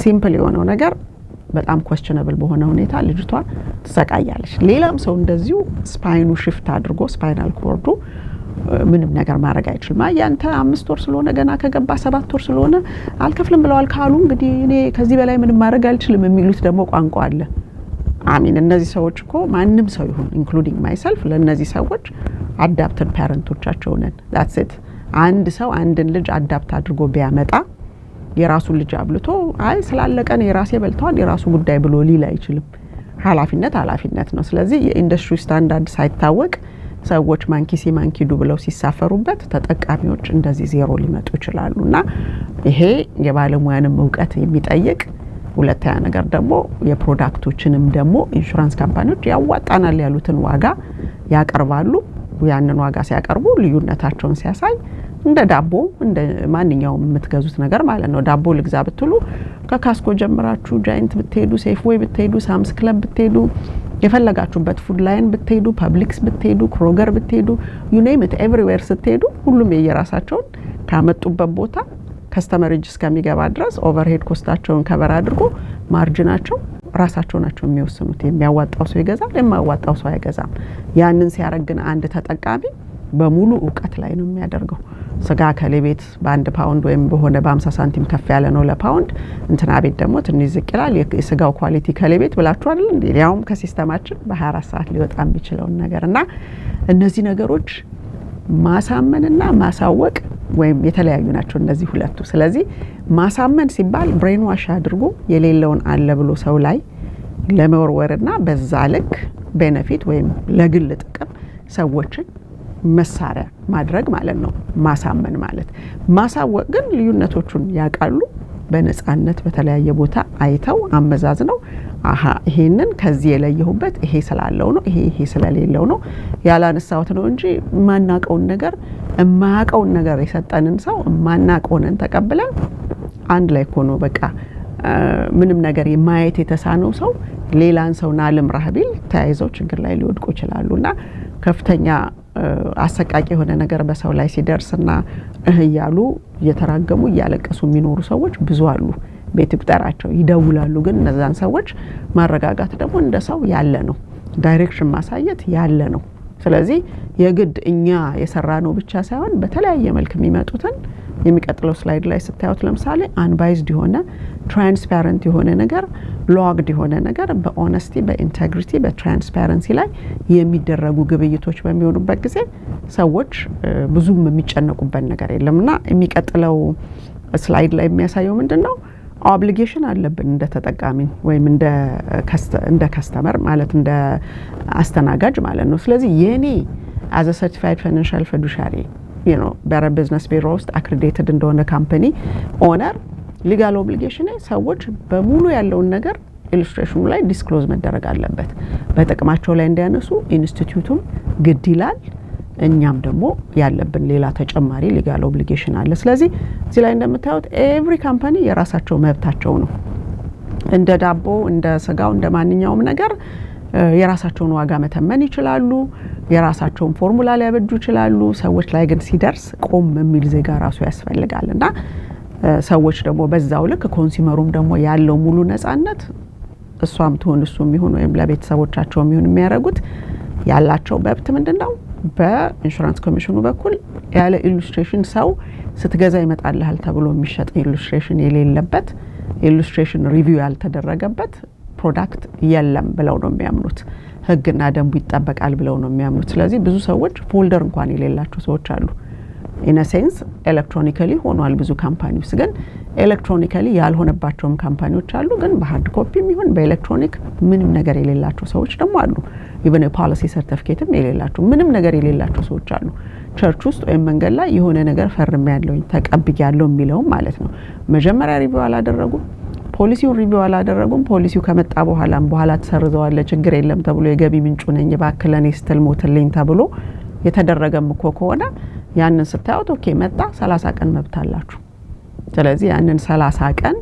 [SPEAKER 1] ሲምፕል የሆነው ነገር በጣም questionable በሆነ ሁኔታ ልጅቷ ተሰቃያለች ሌላም ሰው እንደዚሁ ስፓይኑ ሽፍት አድርጎ ስፓይናል ኮርዱ ምንም ነገር ማድረግ አይችልም ያንተ 5 ወር ስለሆነ ገና ከገባ 7 ወር ስለሆነ አልከፍልም ብለዋል ካሉ እንግዲህ እኔ ከዚህ በላይ ምንም ማድረግ አልችልም የሚሉት ደግሞ ቋንቋ አለ አሚን እነዚህ ሰዎች እኮ ማንንም ሰው ይሁን ኢንክሉዲንግ ማይሰልፍ ለነዚህ ሰዎች አዳፕትድ ፓረንቶቻቸው ነን that's it አንድ ሰው አንድን ልጅ አዳፕት አድርጎ ቢያመጣ የራሱ ልጅ አብልቶ አይ ስላለቀን የራሴ በልቷል የራሱ ጉዳይ ብሎ ሊል አይችልም ኃላፊነት ነው ስለዚህ የኢንዱስትሪ ስታንዳርድ ሳይታወቅ ሰዎች ማንኪዱ ብለው ሲሳፈሩበት ተጠቃሚዎች እንደዚህ ዜሮ ሊመጡ ይችላሉና ይሄ የባለሙያንም ዕውቀት የሚጠይቅ ሁለተኛ ነገር ደግሞ የፕሮዳክቶችንም ደግሞ ኢንሹራንስ ካምፓኒዎች ያዋጣናል ያሉትን ዋጋ ያቀርባሉ ያንን ዋጋ ሲያቀርቡ ልዩነታቸውን ሲያሳይ እንደ ዳቦ እንደ ማንኛውም የምትገዙት ነገር ማለት ነው ዳቦ ልግዛ ብትሉ ከካስኮ ጀምራችሁ ጃይንት ብትሄዱ ሴፍዌይ ብትሄዱ ሳምስ ክለብ ብትሄዱ የፈለጋችሁበት ፉድ ላይን ብትሄዱ ፐብሊክስ ብትሄዱ ክሮገር ብትሄዱ you name it everywhere ስትሄዱ ሁሉም የየራሳቸውን ካመጡበት ቦታ ከስተመር እጅ እስከሚገባ ድረስ ኦቨርሄድ ኮስታቸውን ከበር አድርጎ ማርጂናቸው ራሳቸው ናቸው የሚወስኑት የሚያዋጣው ሰው ይገዛል የማያዋጣው ሰው አይገዛም ያንን ሲያረግን አንድ ተጠቃሚ በሙሉ ዕውቀት ላይ ነው የሚያደርገው ስጋ ከለቤት በ1 ፓውንድ ወይም በሆነ በ50 ሳንቲም ከፍ ያለ ነው ለፓውንድ እንትና ቤት ደግሞ ትንሽ ዝቅ ይላል የስጋው ኳሊቲ ከለቤት ብላችሁ አይደል እንዴ ያውም ከሲስተማችን በ24 ሰዓት ሊወጣም ቢችለው ነገርና እነዚህ ነገሮች ማሳመንና ማሳወቅ ወይም የተለያዩ ናቸው እነዚህ ሁለቱ ስለዚህ ማሳመን ሲባል ብሬን ዋሽ አድርጎ የሌለውን አለ ብሎ ሰው ላይ ለመወርወርና በዛ ልክ ቤኔፊት ወይም ለግል ጥቅም ሰዎችን መሳሪያ ማድረግ ማለት ነው ማሳመን ማለት ማሳወቅ ግን ልዩነቶቹን ያቃሉ በነጻነት በተለያየ ቦታ አይተው አመዛዝነው አሃ ይሄንን ከዚህ የለየሁበት ይሄ ስላለው ነው ይሄ ስለሌለው ነው ያላነሳውት ነው እንጂ ማናቀውን ነገር እማያቀውን ነገር የሰጠንን ሰው ማናቀውንን ተቀብለን አንድ ላይ ሆኖ በቃ ምንም ነገር የማየት የተሳነው ሰው ሌላን ሰው ናለም ረህቢል ተያይዘው ችግር ላይ ሊወድቁ ይችላሉና ከፍተኛ አሰቃቂ የሆነ ነገር በሰው ላይ ሲደርስና እህያሉ እየተራገሙ እያለቀሱ የሚኖሩ ሰዎች ብዙ አሉ ቤት ይቁጠራቸው ይደውላሉ ግን እነዛን ሰዎች ማረጋጋት ደግሞ እንደ ሰው ያለ ነው ዳይሬክሽን ማሳየት ያለ ነው ስለዚህ የግድ እኛ የሰራነው ብቻ ሳይሆን በተለያየ መልኩ የሚመጡትን የሚቀጥለው ስላይድ ላይ ስታዩት ለምሳሌ አንባይዝድ የሆነ ትራንስፓረንት የሆነ ነገር ሎግድ የሆነ ነገር በኦነስቲ በኢንቴግሪቲ በትራንስፓረንሲ ላይ የሚደረጉ ግብይቶች በሚሆኑበት ጊዜ ሰዎች ብዙም የሚጨነቁበት ነገር የለምና የሚቀጥለው ስላይድ ላይ የሚያሳየው ምንድነው ኦብሊጌሽን አለብን እንደ ተጠቃሚ ወይም እንደ ከስተመር ማለት እንደ አስተናጋጅ ማለት ነው ስለዚህ የኔ as a certified financial fiduciary better business bureau ውስጥ accredited እንደሆነ ካምፓኒ ኦነር ሊጋል ኦብሊጌሽን ሰዎች በሙሉ ያለውን ነገር ኢሉስትሬሽኑ ላይ ዲስክሎዝ መደረግ አለበት በጥቅማቸው ላይ እንዲያነሱ ኢንስቲትዩቱም ግድ ይላል እኛም ደግሞ ያለብን ሌላ ተጨማሪ ሊጋል ኦብሊጌሽን አለ ስለዚህ እዚህ ላይ እንደምታዩት ኤቭሪ ካምፓኒ የራሳቸው መብታቸው ነው እንደ ዳቦ እንደ ስጋው እንደ ማንኛውም ነገር የራሳቸውን ዋጋ መተመን ይችላሉ የራሳቸውን ፎርሙላ ሊያበጁ ይችላሉ ሰዎች ላይ ግን ሲደርስ ቆም የሚል ዜጋ ራሱ ያስፈልጋልና ሰዎች ደግሞ በዛው ልክ ኮንሱመሩም ደግሞ ያለው ሙሉ ነፃነት እሷም ትሆን እሱም ይሁን ወይም ለቤተሰቦቻቸው የሚሆን የሚያረጉት ያላቸው መብት ምንድነው በኢንሹራንስ ኮሚሽኑ በኩል ያለ ኢሉስትሬሽን ሰው ስትገዛ ይመጣልሃል ተብሎ የሚሸጥ ኢሉስትሬሽን የሌለበት ኢሉስትሬሽን ሪቪው ያልተደረገበት ፕሮዳክት የለም ብለው ነው የሚያምኑት ህግና ደንቡ ይጣበቃል ብለው ነው የሚያምኑት ስለዚህ ብዙ ሰዎች ፎልደር እንኳን የሌላቸው ሰዎች አሉ ኢን አ ሴንስ ኤሌክትሮኒካሊ ሆኗል ብዙ ካምፓኒዎች ግን ኤሌክትሮኒካሊ ያልሆነባቸውም ካምፓኒዎች አሉ ግን በሃርድ ኮፒም ይሁን በኤሌክትሮኒክ ምንም ነገር የሌላቸው ሰዎች ደግሞ አሉ ኢቭን ፖሊሲ ሰርቲፊኬትም የሌላቸው ምንም ነገር የሌላቸው ሰዎች አሉ ቸርች ውስጥ ወይም መንገድ ላይ የሆነ ነገር ፈርም ያለውኝ ተቀብያለሁ የሚለው ማለት ነው መጀመሪያ ሪቪው አላደረጉም ፖሊሲው ሪቪው አላደረጉም ፖሊሲው ከመጣ በኋላ ተሰርዘዋል ችግር የለም ተብሎ የገቢ ምንጩ ነኝ ባክለኔ ስትል ሞትልኝ ተብሎ የተደረገም እኮ ከሆነ ያንን ስታዩት ኦኬ መጣ 30 ቀን መብታላችሁ ስለዚህ ያንን 30 ቀን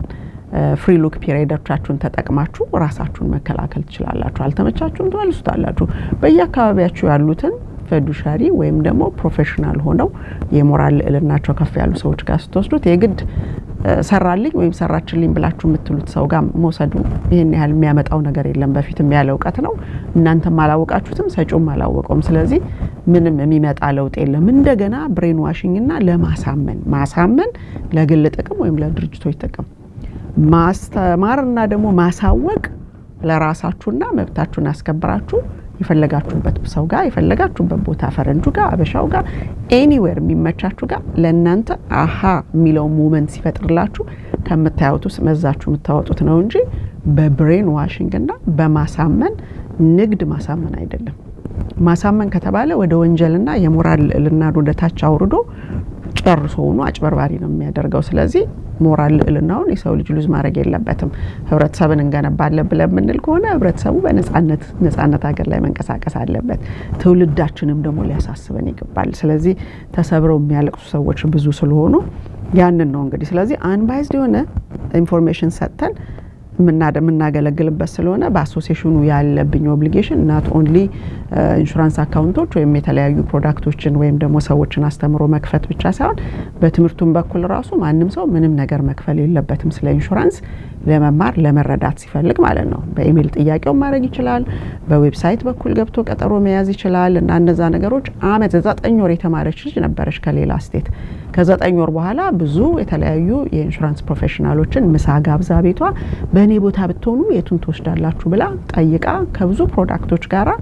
[SPEAKER 1] ፍሪ ሉክ ፒሪየዶቻችሁን ተጠቅማችሁ ራሳችሁን መከላከል ትችላላችሁ አልተመቻችሁም ትመልሱታላችሁ በየአካባቢያችሁ ያሉትን ፊዱሻሪ ወይም ደግሞ ፕሮፌሽናል ሆነው የሞራል ልዕልናቸው ከፍ ያሉ ሰዎች ጋር ስትወስዱት የግድ ሰራልኝ ወይም ሰራችልኝ ብላችሁ የምትሉት ሰው ጋር መውሰዱ ይሄን ያህል የሚያመጣው ነገር የለም በፊትም ያለ ዕውቀት ነው እናንተም አላወቃችሁትም ሰጪውም አላወቀውም ስለዚህ ምንም የሚመጣ ለውጥ የለም እንደገና ብሬን ዋሺንግ እና ማሳመን ለግል ጥቅም ወይም ለድርጅቶች ጥቅም ማስተማርና ደግሞ ማሳወቅ ለራሳችሁና መብታችሁን አስከብራችሁ የፈለጋችሁበት ሰው ጋር የፈለጋችሁበት ቦታ ፈረንጁ ጋር አበሻው ጋር ኤኒዌር የሚመቻችሁ ጋር ለእናንተ አሃ የሚለው ሞመንት ሲፈጥርላችሁ ከምታዩት ውስጥ መዛችሁ የምታወጡት ነው እንጂ በብሬን ዋሺንግ እና በማሳመን ንግድ ማሳመን አይደለም ማሳመን ከተባለ ወደ ወንጀልና የሞራል ልዕልና ወደ ታች አውርዶ ጨርሶውኑ አጭበርባሪ ነው የሚያደርገው ስለዚህ ሞራል ልዕልናውን የሰው ልጅ ሉዝ ማድረግ የለበትም ህብረተሰብን እንገነባለን ብለን ምንል ከሆነ ህብረተሰቡ በነጻነት ሀገር ላይ መንቀሳቀስ አለበት ትውልዳችንም ደግሞ ሊያሳስበን ይገባል ስለዚህ ተሰብረው የሚያለቅሱ ሰዎች ብዙ ስለሆኑ ያንን ነው እንግዲህ ስለዚህ አንባይዝድ የሆነ ኢንፎርሜሽን ሰጥተን ምናገለግልበት ስለሆነ በአሶሲዬሽኑ ያለብኝ ኦብሊጌሽን not only ኢንሹራንስ አካውንቶች ወይም የተለያዩ ፕሮዳክቶችን ወይም ደግሞ ሰዎችን አስተምሮ መክፈት ብቻ ሳይሆን በትምህርቱም በኩል ራሱ ማንንም ሰው ምንም ነገር መክፈል የለበትም ስለ ኢንሹራንስ ለመማር ለመረዳት ሲፈልግ ማለት ነው በኢሜል ጥያቄው ማድረግ ይችላል በዌብሳይት በኩል ገብቶ ቀጠሮ መያዝ ይችላል እና እነዛ ነገሮች አመት 9 ወር የተማረች ልጅ ነበረች ከሌላ ስቴት ከ9 ወር በኋላ ብዙ የተለያዩ የኢንሹራንስ ፕሮፌሽናሎችን ምሳ ጋብዛ ቤቷ በእኔ ቦታ ብትሆኑ የቱን ትወስዳላችሁ ብላ ጠይቃ ከብዙ ፕሮዳክቶች ጋራ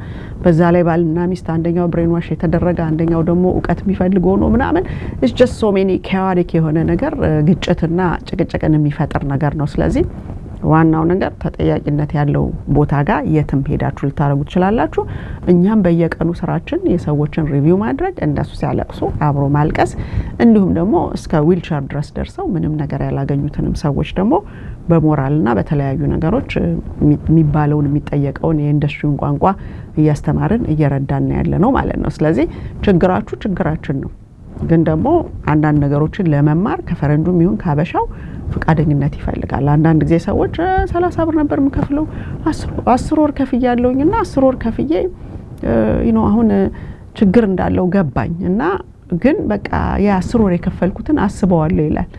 [SPEAKER 1] በዛ ላይ ባልና ሚስት አንደኛው ብሬን ዋሽ የተደረገ አንደኛው ደግሞ ዕውቀት የሚፈልግ ሆኖ ምናምን it's just so many chaotic የሆነ ነገር ግጭትና ጭቅጭቅን የሚፈጥር ነገር ነው ስለዚህ ዋናው ነገር ተጠያቂነት ያለው ቦታ ጋር የትም ሄዳችሁ ልታረጉ ትችላላችሁ እኛም በየቀኑ ስራችን የሰዎችን ሪቪው ማድረግ እንደሱ ሲያለቅሱ አብሮ ማልቀስ እንዲሁም ደግሞ እስከ ዊልቸር ድረስ ደርሰው ምንም ነገር ያላገኙትንም ሰዎች ደግሞ በሞራልና በተለያዩ ነገሮች የሚባለውን የሚጠየቀውን የኢንዱስትሪውን ቋንቋ እያስተማርን እየረዳን ያለ ነው ማለት ነው ስለዚህ ችግራችን ነው ግን ደግሞ አንዳንድ ነገሮችን ለመማር ከፈረንጁም ይሁን ካበሻው ፍቃደኝነት ይፈልጋል አንዳንድ ጊዜ ሰዎች 30 ብር ነበር የምከፍለው 10 ወር ከፍያለሁኝና 10 ወር ከፍዬ አሁን ችግር እንዳለው ገባኝ እና ግን በቃ ያ10 ወር የከፈልኩትን አስበዋለሁ ይላል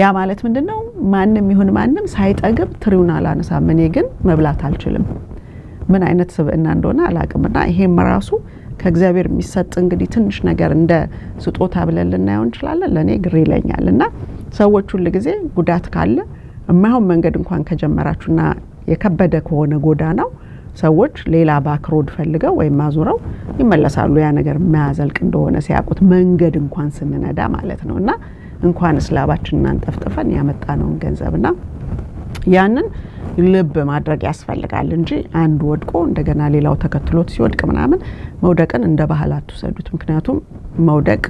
[SPEAKER 1] ያ ማለት ምንድነው ማንንም ይሁን ማንንም ሳይጠግብ ትሪውን አላነሳም እኔ ግን መብላት አልችልም ምን አይነት ስብዕና እንደሆነ አላቅምና ይሄም ራሱ ከእግዚአብሔር የሚሰጥ እንግዲህ ትንሽ ነገር እንደ ስጦታ ብለን ልናየው እንችላለን ለኔ ግሬ ይለኛልና ሰዎች ሁሉ ጊዜ ጉዳት ካለ የማይሆን መንገድ እንኳን ከጀመራችሁና የከበደ ከሆነ ጎዳናው ሰዎች ሌላ ባክሮድ ፈልገው ወይ ማዙረው ይመለሳሉ ያ ነገር ማያዘልቅ እንደሆነ ሲያቁት መንገድ እንኳን ስንነዳ ማለት ነውና እንኳን እስላባችንና አንጠፍጥፈን ያመጣነው ገንዘብና ያንን ልብ ማድረግ ያስፈልጋል እንጂ አንድ ወድቆ እንደገና ሌላው ተከትሎት ሲወድቅ ምናምን መውደቅን እንደ ባህል አትሰዱት ምክንያቱም መውደቅ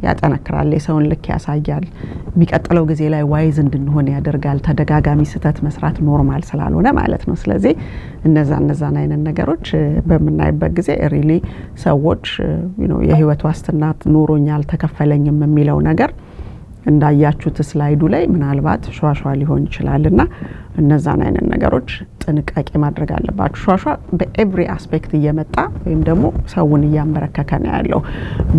[SPEAKER 1] ያጠነክራል የሰውን ልክ ያሳያል የሚቀጥለው ጊዜ ላይ ዋይዝ እንድንሆን ያደርጋል ተደጋጋሚ ስተት መስራት ኖርማል ስላልሆነ ማለት ነው ስለዚህ እነዛን አይነት ነገሮች በመናይበት ጊዜ ሪሊ ሰዎች የህይወት ዋስትና ኖሮኛል ተከፈለኝም የሚለው ነገር እንዳያችሁት ስላይዱ ላይ ምናልባት ሸዋሸዋ ሊሆን ይችላልና እነዛን አይነት ነገሮች ጥንቃቄ ማድረግ አለባችሁ ሸዋሸዋ በኤቭሪ አስፔክት እየመጣ ወይም ደግሞ ሰውን እያመረከከ ነው ያለው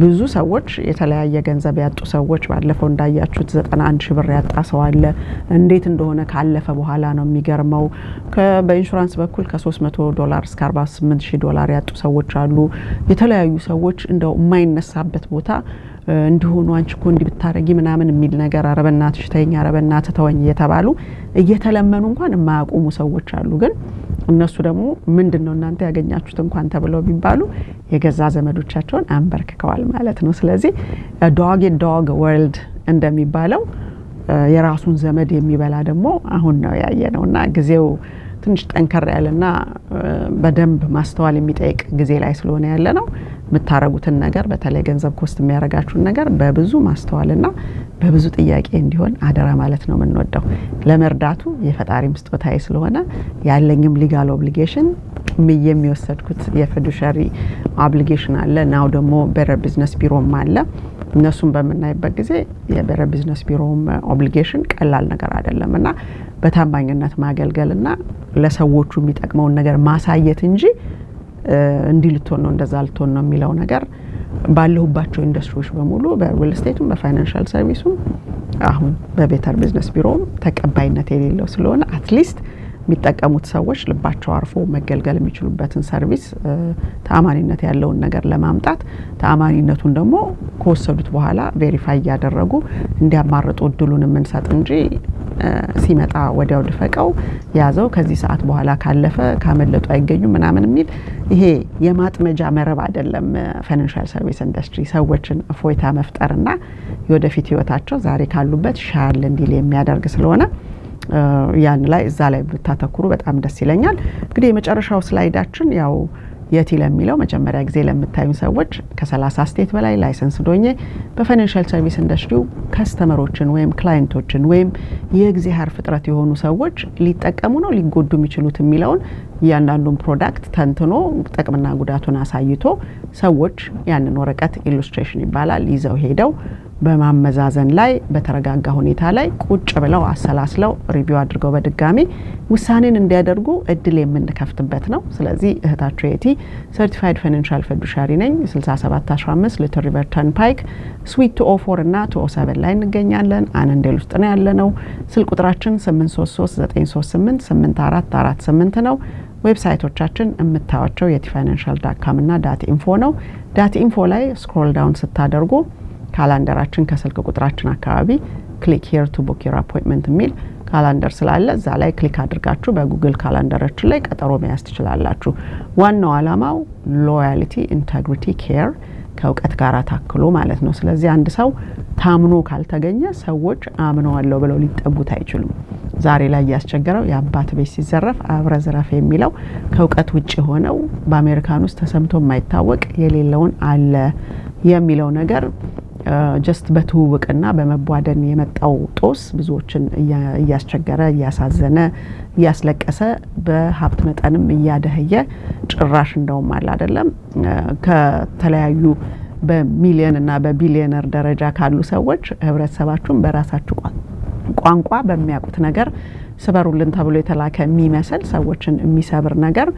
[SPEAKER 1] ብዙ ሰዎች የተለያየ ገንዘብ ያጡ ሰዎች ባለፈው እንዳያችሁት 91 ሺህ ብር ያጣ ሰው አለ እንዴት እንደሆነ ካለፈ በኋላ ነው የሚገርመው በኢንሹራንስ በኩል ከ$300 እስከ $48,000 ያጡ ሰዎች አሉ የተለያዩ ሰዎች እንደው የማይነሳበት ቦታ እንዲሆኑ አንቺ እኮ እንዲ ብታረጊ ምናምን የሚል ነገር አረበናትሽ ተኛ አረበናት ተወኝ እየተባሉ እየተለመኑ እንኳን የማያቆሙ ሰዎች አሉ ግን እነሱ ደግሞ ምንድነው እናንተ ያገኛችሁት እንኳን ተብለው ቢባሉ የገዛ ዘመዶቻቸውን አንበርክከዋል ማለት ነው። ስለዚህ ዶግ ዶግ ወርልድ እንደሚባለው የራሱን ዘመድ የሚበላ ደግሞ አሁን ነው ያየነውና ጊዜው ትንሽ ጠንከር ያለና በደንብ ማስተዋል የሚጠይቅ ጊዜ ላይ ስለሆነ ያለ ነው። የምታረጉትን ነገር በተለይ ገንዘብ ኮስት የሚያረጋችሁን ነገር በብዙ ማስተዋልና በብዙ ጥያቄ እንዲሆን አደራ ማለት ነው የምንወደው። ለመርዳቱ የፈጣሪም ስጦታዬ ስለሆነ ያለኝም ሊጋል ኦብሊጌሽን የሚወሰድኩት የፊዱሻሪ ኦብሊጌሽን አለ። ናው ደግሞ ቤተር ቢዝነስ ቢሮም አለ። እነሱም በመናይበት ጊዜ የቤተር ቢዝነስ ቢሮም ኦብሊጌሽን ቀላል ነገር አይደለምና በታማኝነት ማገልገልና ለሰዎቹ የሚጠቅመውን ነገር ማሳየት እንጂ እንዲልቶን ነው እንደዛ ልቶን ነው የሚለው ነገር ባለሁባቸው ኢንዱስትሪዎች በሙሉ በሪል ስቴቱም በፋይናንሻል ሰርቪሱም አሁን በቤተር ቢዝነስ ቢሮም ተቀባይነት የሌለው ስለሆነ አትሊስት የሚጠቀሙት ሰዎች ልባቸው አርፎ መገልገል የሚችሉበትን ሰርቪስ ተአማኒነት ያለውን ነገር ለማምጣት ተአማኒነቱን ደግሞ ከወሰዱት በኋላ ቬሪፋይ ያደረጉ እንዲያማርጡ እድሉን የምንሰጥ እንጂ ሲመጣ ወዲያው ድፈቀው ያዘው ከዚህ ሰዓት በኋላ ካለፈ ካመለጡ አይገኙ ምናምን የሚል ይሄ የማጥመጃ መረብ አይደለም። ፋይናንሻል ሰርቪስ ኢንዱስትሪ ሰዎችን ፎይታ መፍጠርና የወደፊት ህይወታቸው ዛሬ ካሉበት ሻል እንዲል የሚያደርግ ስለሆነ ያን ላይ እዛ ላይ ብታተኩሩ በጣም ደስ ይለኛል። እንግዲህ የመጨረሻው ስላይዳችን ያው የቲ ለሚለው መጀመሪያ ጊዜ ለምታዩ ሰዎች ከ30 ስቴት በላይ ላይሰንስ ዶኜ በፋይናንሻል ሰርቪስ ኢንዱስትሪው ከስተመሮችን ወይም ክላይንቶችን ወይም የእግዚአብሔር ፍጥረት የሆኑ ሰዎች ሊጠቀሙ ነው ሊጎዱ የሚችሉት የሚለውን ያንዳንዱን ፕሮዳክት ተንትኖ ጥቅምና ጉዳቱን አሳይቶ ሰዎች ያንን ወረቀት ኢሉስትሬሽን ይባላል ይዘው ሄደው በማመዛዘን ላይ በተረጋጋ ሁኔታ ላይ ቁጭ ብለው አሰላስለው ሪቪው አድርገው በድጋሚ ውሳኔን እንዲያደርጉ እድል የምንከፍትበት ነው። ስለዚህ እህታችሁ የቲ ሰርቲፋይድ ፋይናንሻል ፊዱሻሪ ነኝ። 6715 ሊትል ሪቨር ተርንፓይክ ስዊት 204 እና 207 ላይ እንገኛለን። አንንዴል ውስጥ ነው ያለነው። ስልክ ቁጥራችን 8339388448 ነው። ዌብሳይቶቻችን የምታዩቸው የቲፋይናንሻል.com እና .info ነው። .info ላይ ስክሮል ዳውን ስታደርጉ ካላንደራችን ከስልክ ቁጥራችን አካባቢ ክሊክ ሄር ቱ ቡክ ዩር አፖይንትመንት የሚል ካላንደር ስላለ እዛ ላይ ክሊክ አድርጋችሁ በጉግል ካላንደራችን ላይ ቀጠሮ መያዝ ትችላላችሁ። ዋናው አላማው ሎያሊቲ ኢንቴግሪቲ ኬር ከእውቀት ጋር ታክሎ ማለት ነው። ስለዚህ አንድ ሰው ታምኖ ካልተገኘ ሰዎች አምነዋለሁ ብለው ሊጠጉት አይችሉም። ዛሬ ላይ ያስቸገረው የአባት ቤት ሲዘረፍ አብረዝራፍ የሚለው ከእውቀት ውጪ ሆነው በአሜሪካን ውስጥ ተሰምቶ የማይታወቅ የሌለውን አለ የሚለው ነገር ጀስት በትውውቅና በመቧደን የመጣው ጦስ ብዙዎችን እያስቸገረ እያሳዘነ እያስለቀሰ በሀብት መጠንም እያደህየ ጭራሽ እንደውም አለ አይደለም ከተለያዩ በሚሊዮን እና በቢሊዮነር ደረጃ ካሉ ሰዎች ህብረተሰባችሁን በራሳችሁ ቋንቋ በሚያውቁት ነገር ስበሩልን ተብሎ የተላከ የሚመስል ሰዎችን የሚሰብር ነገር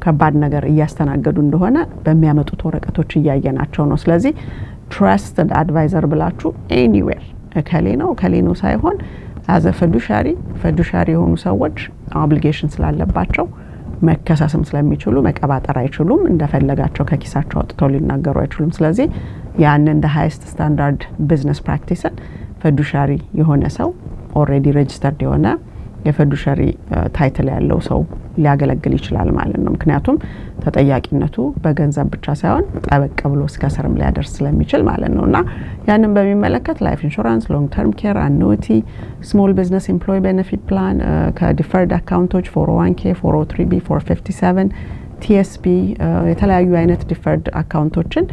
[SPEAKER 1] ከባድ ነገር እያስተናገዱ እንደሆነ በሚያመጡት ወረቀቶች እያየናቸው ነው። ስለዚህ ትራስትድ አድቫይዘር ብላችሁ ኤኒዌር ከሌ ነው ሳይሆን አዘ ፊዱሻሪ የሆኑ ሰዎች ኦብሊጌሽን ስላለባቸው መከሰስም ስለሚችሉ መቀባጠር አይችሉም። እንደፈለጋቸው ከኪሳቸው አውጥተው ሊናገሩ አይችሉም። ስለዚህ ያን እንደ ሃይስት ስታንዳርድ ቢዝነስ ፕራክቲስን ፊዱሻሪ የሆነ ሰው ኦልሬዲ ሬጂስተርድ የሆነ የፊዱሻሪ ታይትል ያለው ሰው ሊያገለግል ይችላል ማለት ነው። ምክንያቱም ተጠያቂነቱ በገንዘብ ብቻ ሳይሆን ጠበቅ ብሎ እስከ ስርም ሊያደርስ ስለሚችል ማለት ነውና ያንን በሚመለከት ላይፍ ኢንሹራንስ፣ ሎንግ ተርም ኬር፣ አኑቲ፣ ስሞል ቢዝነስ ኤምፕሎይ ቤኔፊት ፕላን፣ ከዲፈርድ አካውንቶች 401k፣ 403b፣ 457 TSP የተለያዩ አይነት ዲፈርድ አካውንቶችን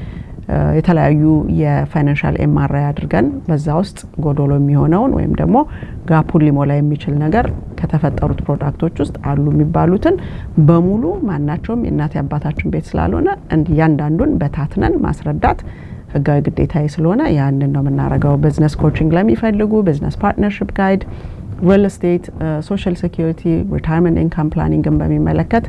[SPEAKER 1] የተለያዩ የፋይናንሻል ኤምአርአይ አድርገን በዛ ውስጥ ጎዶሎ የሚሆነውን ወይም ደግሞ ጋፑን ሊሞላ የሚችል ነገር ከተፈጠሩት ፕሮዳክቶች ውስጥ አሉ የሚባሉትን በሙሉ ማናቸውም የእናት አባታችን ቤት ስላልሆነ እያንዳንዱን በታትነን ማስረዳት ህጋዊ ግዴታዬ ስለሆነ ያንን ነው የምናረጋው። ቢዝነስ ኮቺንግ ለሚፈልጉ ቢዝነስ ፓርትነርሺፕ ጋይድ፣ ሪል ስቴት፣ ሶሻል ሴኩሪቲ፣ ሪታይርመንት ኢንካም ፕላኒንግን በሚመለከት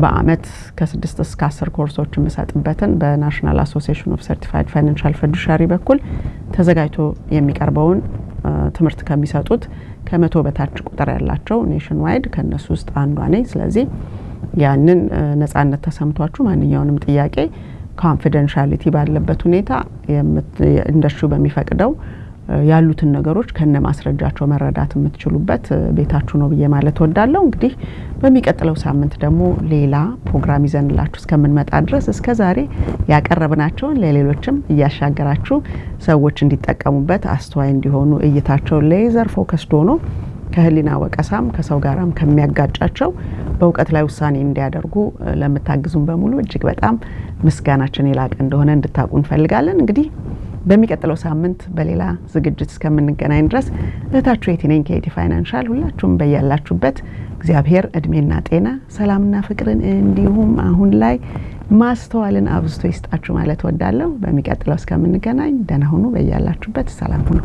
[SPEAKER 1] በአመት ከ6 እስከ 10 ኮርሶች የምሰጥበትን በናሽናል አሶሲዬሽን ኦፍ ሰርቲፋይድ ፋይናንሻል ፊዱሻሪ በኩል ተዘጋጅቶ የሚቀርበውን ትምህርት ከሚሰጡት ከ100 በታች ቁጥር ያላቸው ኔሽን ዋይድ ከነሱ ውስጥ አንዷ ነኝ። ስለዚህ ያንን ነጻነት ተሰምቷችሁ ማንኛውንም ጥያቄ ኮንፊደንሻሊቲ ባለበት ሁኔታ ኢንዱስትሪው በሚፈቅደው ያሉትን ነገሮች ከነ ማስረጃቸው መረዳት የምትችሉበት ቤታችሁ ነው ብዬ ማለት ወዳለው። እንግዲህ በሚቀጥለው ሳምንት ደግሞ ሌላ ፕሮግራም ይዘንላችሁ እስከምንመጣ ድረስ እስከዛሬ ያቀረብናቸውን ለሌሎችም እያሻገራችሁ ሰዎች እንዲጠቀሙበት አስተዋይ እንዲሆኑ እይታቸው ሌዘር ፎከስድ ሆኖ ከህሊና ወቀሳም ከሰው ጋራም ከሚያጋጫቸው በእውቀት ላይ ውሳኔ እንዲያደርጉ ለምታግዙን በሙሉ እጅግ በጣም ምስጋናችን የላቀ እንደሆነ እንድታውቁ እንፈልጋለን። እንግዲህ በሚቀጥለው ሳምንት በሌላ ዝግጅት እስከምንገናኝ ድረስ እህታችሁ የቲነኝ ከየቲ ፋይናንሻል ሁላችሁም በያላችሁበት እግዚአብሔር እድሜና ጤና ሰላምና ፍቅርን እንዲሁም አሁን ላይ ማስተዋልን አብዝቶ ይስጣችሁ ማለት ወዳለሁ። በሚቀጥለው እስከምንገናኝ ደህና ሁኑ። በያላችሁበት ሰላም ሁኑ።